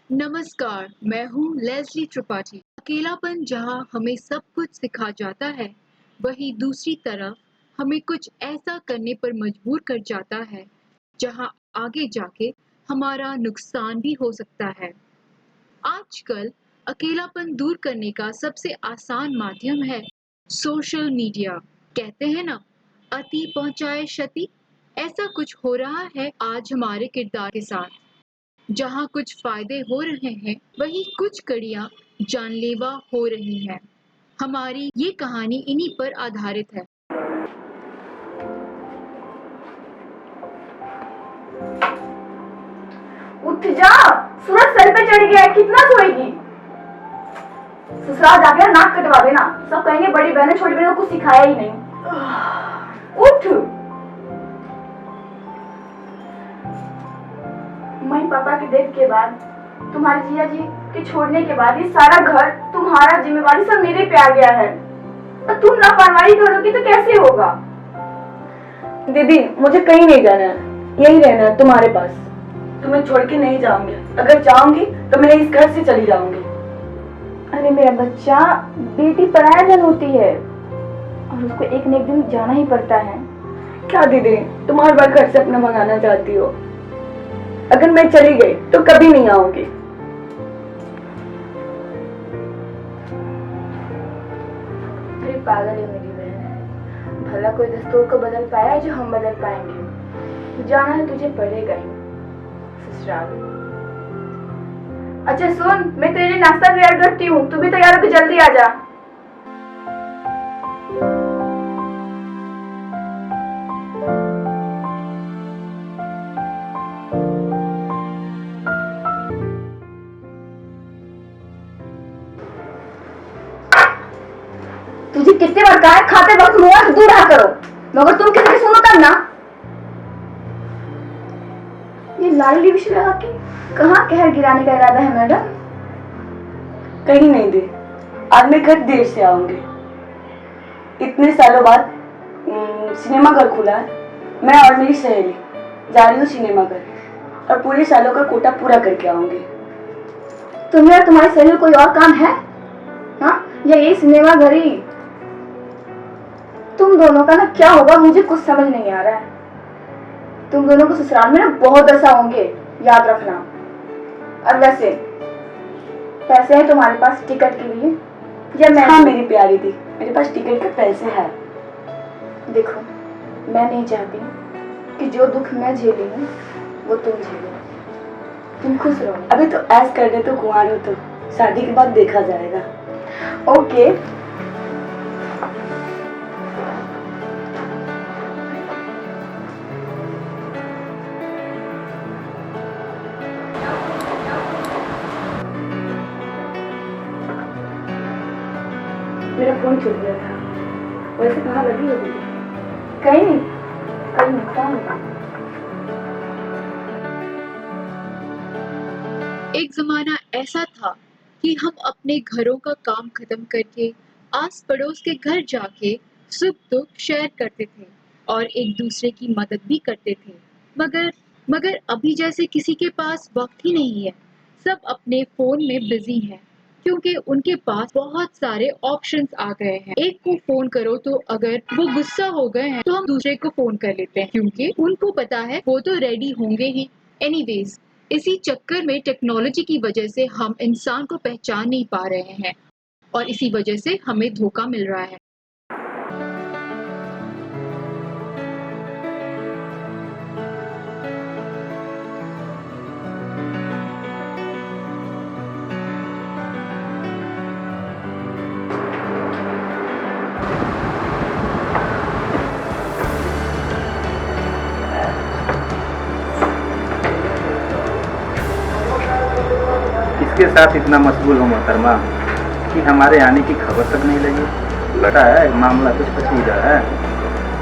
नमस्कार, मैं हूँ लेस्ली त्रिपाठी। अकेलापन जहाँ हमें सब कुछ सिखा जाता है, वहीं दूसरी तरफ हमें कुछ ऐसा करने पर मजबूर कर जाता है, जहाँ आगे जाके हमारा नुकसान भी हो सकता है। आजकल अकेलापन दूर करने का सबसे आसान माध्यम है सोशल मीडिया। कहते हैं ना, अति पहुँचाए क्षति। ऐसा कुछ हो रहा है आज हमारे किरदार के साथ। जहाँ कुछ फायदे हो रहे हैं, वहीं कुछ कड़ियाँ जानलेवा हो रही हैं। हमारी ये कहानी इन्हीं पर आधारित है। उठ जा, सूरज सर पे चढ़ गया है, कितना सोएगी। ससुराल जाके नाक कटवा देना, सब कहेंगे बड़ी बहन छोटी बहन को कुछ सिखाया ही नहीं। उठ। मम्मी पापा के डेथ के बाद, तुम्हारे जिया जी के छोड़ने के बाद ये सारा घर तुम्हारा, जिम्मेवारी सब मेरे पे आ गया है। और तुम लापरवाही करोगी तो कैसे होगा। दीदी मुझे कहीं नहीं जाना है, यही रहना है तुम्हारे पास। तुम्हें छोड़ के नहीं जाऊंगी, अगर जाऊंगी तो मैं इस घर से चली जाऊंगी। अरे मेरा बच्चा, बेटी पराया जन होती है और उसको एक न एक दिन जाना ही पड़ता है। क्या दीदी तुम हर बार घर से अपना भगाना चाहती हो? अगर मैं चली गई तो कभी नहीं आऊंगी। अरे पागल है मेरी बहन, भला कोई दस्तूर को बदल पाया है जो हम बदल पाएंगे। जाना है तुझे पड़ेगा ही ससुराल। अच्छा सुन, मैं तेरे लिए नाश्ता तैयार करती हूँ, तू भी तैयार होकर जल्दी आ जा। तुझे कितने बार कहा है खाते वक्त मुंह से दूर रहा करो, मगर तुम किसी की सुनो तब ना। ये लाल लिपस्टिक लगा के कहाँ कहर गिराने का इरादा है मैडम? कहीं नहीं दी, आज मैं घर देर से आऊंगी। इतने सालों बाद सिनेमा घर खुला है, मैं और मेरी सहेली जा रही हूँ सिनेमा घर और पूरे सालों का कोटा पूरा करके आऊंगी। तुम्हें और तुम्हारी सहेली कोई और काम है? हाँ, या यही सिनेमा घर ही? तुम दोनों का ना क्या होगा मुझे कुछ समझ नहीं आ रहा है। तुम दोनों को ससुराल में ना बहुत ऐसा होंगे, याद रखना। और वैसे पैसे हैं तुम्हारे पास टिकट के लिए या मैं? हाँ मेरी प्यारी थी, मेरे पास टिकट के पैसे हैं। देखो, मैं नहीं चाहती कि जो दुख मैं झेली हूँ वो तुम झेलो। तुम खुश रहो। अभी तो ऐस कर दे तो कुंवारी हो, तो शादी के बाद देखा जाएगा। ओके। मेरा फोन छूट गया था, वैसे कहाँ लगी होगी? कहीं नहीं, कहीं नुकसान होगा। एक जमाना ऐसा था कि हम अपने घरों का काम खत्म करके आस पड़ोस के घर जाके सुख दुख शेयर करते थे और एक दूसरे की मदद भी करते थे। मगर मगर अभी जैसे किसी के पास वक्त ही नहीं है। सब अपने फोन में बिजी हैं, क्योंकि उनके पास बहुत सारे ऑप्शंस आ गए हैं। एक को फोन करो तो अगर वो गुस्सा हो गए हैं तो हम दूसरे को फोन कर लेते हैं, क्योंकि उनको पता है वो तो रेडी होंगे ही एनीवेज। इसी चक्कर में टेक्नोलॉजी की वजह से हम इंसान को पहचान नहीं पा रहे हैं और इसी वजह से हमें धोखा मिल रहा है। इसके साथ इतना मशगूल हो मोहतरमा कि हमारे आने की खबर तक नहीं लगी। लगा है मामला कुछ पचीदा है।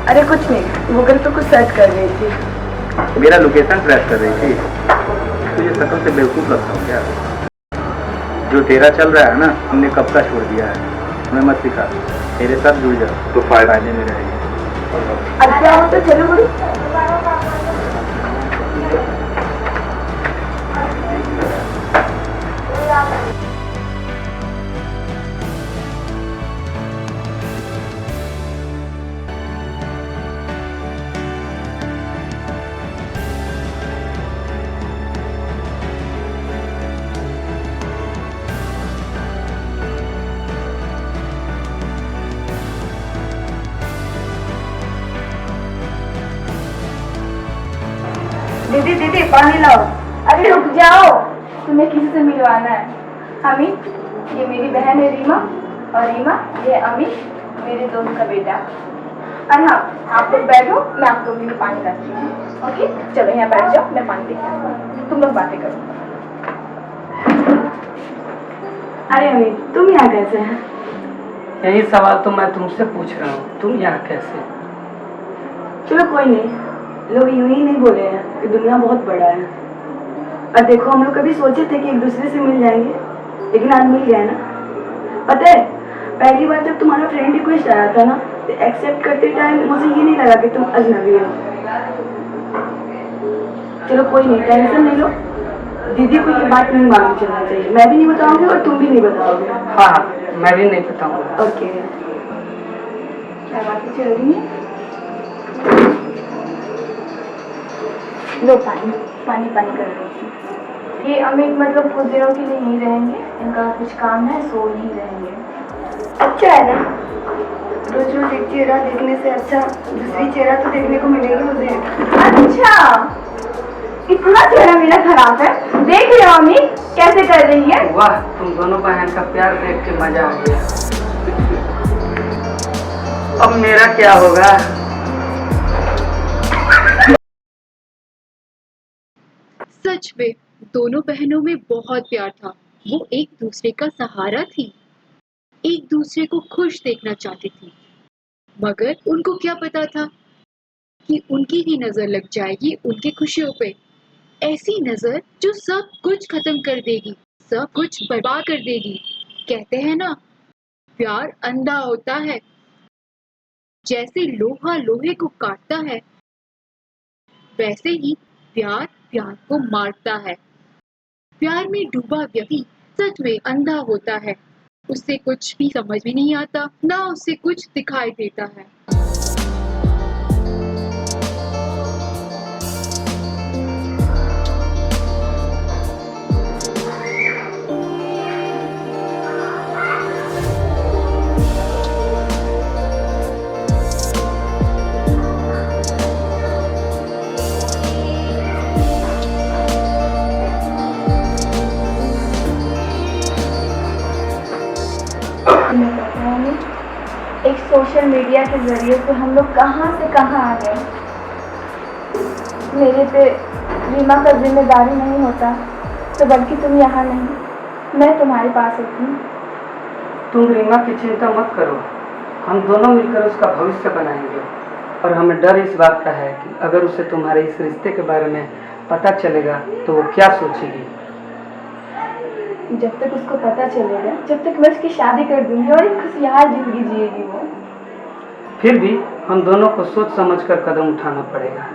अरे कुछ नहीं, गूगल पे कुछ सर्च कर रही थी। मेरा लोकेशन ट्रैक कर रही थी। तुझे शक्ल से बेवकूफ़ लगता हूँ क्या? जो तेरा चल रहा है ना, हमने कब का छोड़ दिया है। हमें मत सिखा, तेरे साथ जुड़ जा तो फायदे में रहेगी। अब क्या हो तो चलो बड़ी। दीदी दीदी पानी लाओ। अरे रुक जाओ, तुम्हें किसी से मिलवाना है। अमित, ये मेरी बहन है रीमा, और रीमा ये अमित, मेरे दोनों का बेटा। और हाँ, आप लोग बैठो, मैं आप लोगों के लिए पानी लाती हूँ। ओके, चलो यहाँ बैठ जाओ, मैं पानी लेके आती हूँ, तुम लोग बातें करो। अरे अमित, तुम यहाँ कैसे हैं? यही सवाल तो मैं तुमसे पूछ रहा हूँ, तुम यहाँ कैसे? चलो कोई नहीं, लोग यूं ही नहीं बोले हैं कि दुनिया बहुत बड़ा है। और देखो, हम लोग कभी सोचे थे कि एक दूसरे से मिल जाएंगे, लेकिन आज मिल गया ना। पता है, पहली बार जब तुम्हारा फ्रेंड रिक्वेस्ट आया था ना, तो एक्सेप्ट करते टाइम मुझे ये नहीं लगा कि तुम अजनबी हो। चलो कोई नहीं, टेंशन नहीं लो। दीदी को ये बात नहीं मालूम चलना चाहिए, मैं भी नहीं बताऊंगी और तुम भी नहीं बताओगे। हाँ, मैं भी नहीं बताऊंगा। ओके, क्या बातें चल रही है? लो पानी पानी पानी कर रही थी। ये अमित मतलब कुछ दिनों के लिए नहीं रहेंगे, इनका कुछ काम है, सो नहीं रहेंगे। अच्छा है ना, रोज रोज एक चेहरा देखने से अच्छा दूसरी चेहरा तो देखने को मिलेगी मुझे। अच्छा, इतना चेहरा मेरा खराब है, देख रहे हो अमित कैसे कर रही है। वाह, तुम दोनों बहन का प्यार देख के मजा आ गया। अब मेरा क्या होगा? सच में दोनों बहनों में बहुत प्यार था। वो एक दूसरे का सहारा थी, एक दूसरे को खुश देखना चाहती थी। मगर उनको क्या पता था कि उनकी ही नजर लग जाएगी उनकी खुशियों पे। ऐसी नजर जो सब कुछ खत्म कर देगी, सब कुछ बर्बाद कर देगी। कहते हैं ना, प्यार अंधा होता है। जैसे लोहा लोहे को काटता है, वैसे ही प्यार प्यार को मारता है। प्यार में डूबा व्यक्ति सच में अंधा होता है। उससे कुछ भी समझ में नहीं आता, ना उससे कुछ दिखाई देता है। तुम्हें पता है अमित, एक सोशल मीडिया के जरिए से हम लोग कहाँ से कहाँ आ गए। मेरे पे रीमा का जिम्मेदारी नहीं होता तो बल्कि तुम यहाँ नहीं, मैं तुम्हारे पास होती। तुम रीमा की चिंता मत करो, हम दोनों मिलकर उसका भविष्य बनाएंगे। और हमें डर इस बात का है कि अगर उसे तुम्हारे इस रिश्ते के बारे में पता चलेगा तो वो क्या सोचेगी। जब तक उसको पता चलेगा, जब तक मैं उसकी शादी कर दूंगी और एक खुशहाल जिंदगी जिएगी वो। फिर भी हम दोनों को सोच समझकर कदम उठाना पड़ेगा।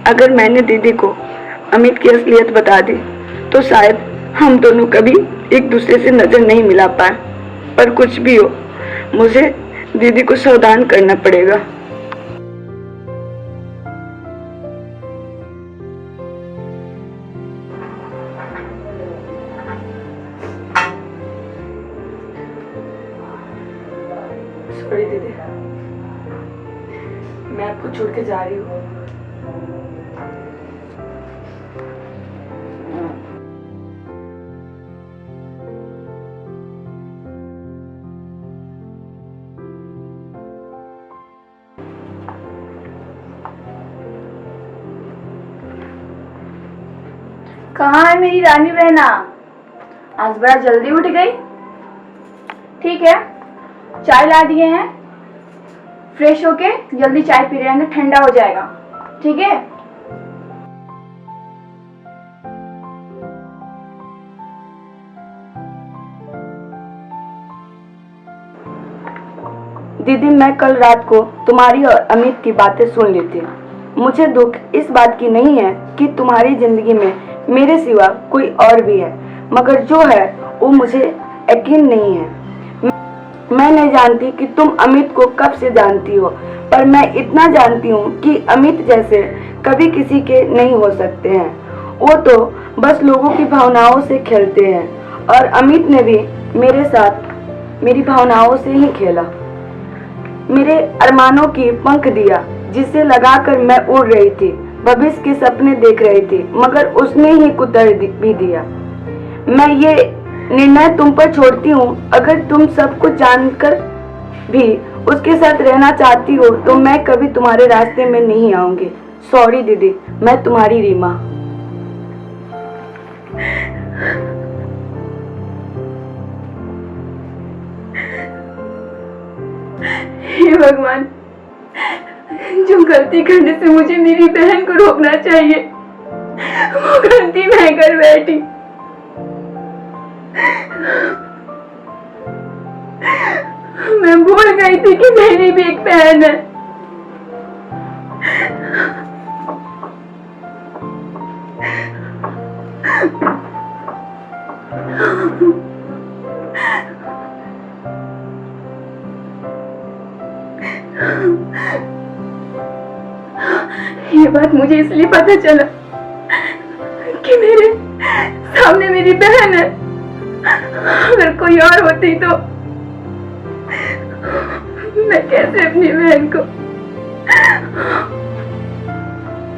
अगर मैंने दीदी को अमित की असलियत बता दी तो शायद हम दोनों कभी एक दूसरे से नजर नहीं मिला पाए। पर कुछ भी हो, मुझे दीदी को सावधान करना पड़ेगा। सॉरी दीदी, मैं आपको छोड़ के जा रही हूँ। कहाँ है मेरी रानी बहना? आज बड़ा जल्दी उठ गई। ठीक है, चाय ला दिए हैं, फ्रेश होके जल्दी चाय पी रहे हैं, ठंडा हो जाएगा। ठीक है। दीदी, मैं कल रात को तुम्हारी और अमित की बातें सुन ली थी। मुझे दुख इस बात की नहीं है कि तुम्हारी जिंदगी में मेरे सिवा कोई और भी है, मगर जो है वो मुझे यकीन नहीं है। मैं नहीं जानती कि तुम अमित को कब से जानती हो, पर मैं इतना जानती हूँ कि अमित जैसे कभी किसी के नहीं हो सकते हैं। वो तो बस लोगों की भावनाओं से खेलते हैं, और अमित ने भी मेरे साथ मेरी भावनाओं से ही खेला। मेरे अरमानों की पंख दिया, जिसे लगाकर मैं उड़ रही थी, भविष्य के सपने देख रही थी, मगर उसने ही कुतर भी दिया। मैं ये निर्णय तुम पर छोड़ती हूँ। अगर तुम सब कुछ जानकर भी उसके साथ रहना चाहती हो तो मैं कभी तुम्हारे रास्ते में नहीं आऊंगी। सॉरी दीदी, मैं तुम्हारी रीमा। हे भगवान, जो गलती करने से मुझे मेरी बहन को रोकना चाहिए वो गलती मैं कर बैठी। मैं भूल गई थी कि मेरी भी एक बहन है। ये बात मुझे इसलिए पता चला कि मेरे सामने मेरी बहन है। अगर कोई और होती तो मैं कैसे अपनी बहन को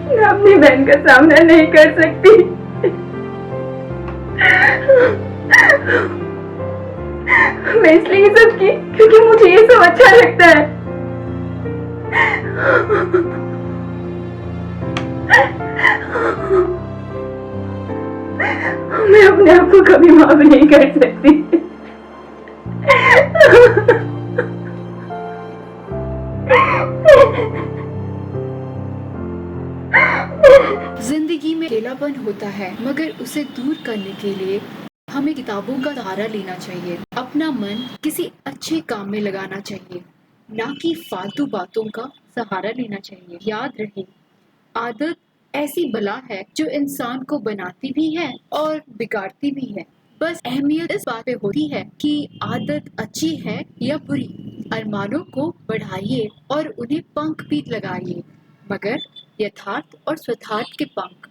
मैं अपनी बहन का सामना नहीं कर सकती। मैं इसलिए सब की क्योंकि मुझे ये सब अच्छा लगता है। मैं अपने आप को कभी माफ नहीं कर सकती। जिंदगी में अकेलापन होता है, मगर उसे दूर करने के लिए हमें किताबों का सहारा लेना चाहिए। अपना मन किसी अच्छे काम में लगाना चाहिए, ना कि फालतू बातों का सहारा लेना चाहिए। याद रहे, आदत ऐसी बला है जो इंसान को बनाती भी है और बिगाड़ती भी है। बस अहमियत इस बात पे होती है कि आदत अच्छी है या बुरी। अरमानों को बढ़ाइए और उन्हें पंख भी लगाइए, मगर यथार्थ और स्वथार्थ के पंख।